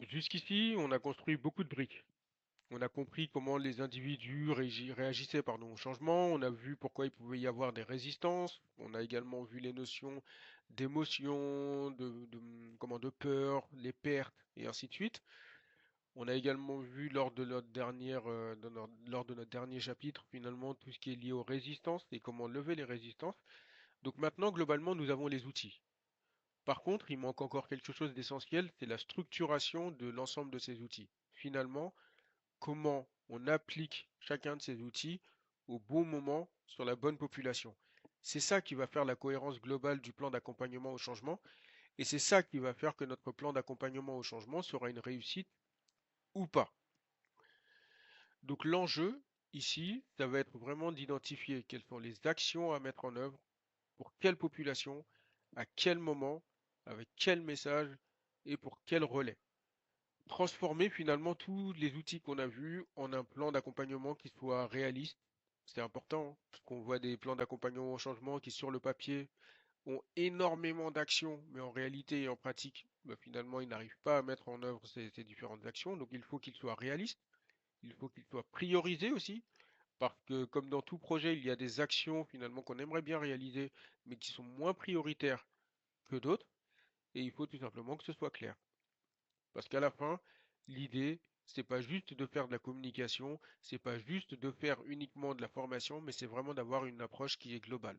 Jusqu'ici, on a construit beaucoup de briques. On a compris comment les individus réagissaient pardon, au changement. On a vu pourquoi il pouvait y avoir des résistances. On a également vu les notions d'émotion, de peur, les pertes et ainsi de suite. On a également vu lors de notre dernier chapitre, finalement, tout ce qui est lié aux résistances et comment lever les résistances. Donc maintenant, globalement, nous avons les outils. Par contre, il manque encore quelque chose d'essentiel, c'est la structuration de l'ensemble de ces outils. Finalement, comment on applique chacun de ces outils au bon moment sur la bonne population. C'est ça qui va faire la cohérence globale du plan d'accompagnement au changement et c'est ça qui va faire que notre plan d'accompagnement au changement sera une réussite ou pas. Donc l'enjeu ici, ça va être vraiment d'identifier quelles sont les actions à mettre en œuvre, pour quelle population, à quel moment, avec quel message et pour quel relais. Transformer finalement tous les outils qu'on a vus en un plan d'accompagnement qui soit réaliste. C'est important, hein, parce qu'on voit des plans d'accompagnement au changement qui, sur le papier, ont énormément d'actions, mais en réalité et en pratique, bah, finalement, ils n'arrivent pas à mettre en œuvre ces différentes actions. Donc il faut qu'ils soient réalistes, il faut qu'ils soient priorisés aussi, parce que comme dans tout projet, il y a des actions finalement qu'on aimerait bien réaliser, mais qui sont moins prioritaires que d'autres, et il faut tout simplement que ce soit clair. Parce qu'à la fin, l'idée, c'est pas juste de faire de la communication, c'est pas juste de faire uniquement de la formation, mais c'est vraiment d'avoir une approche qui est globale.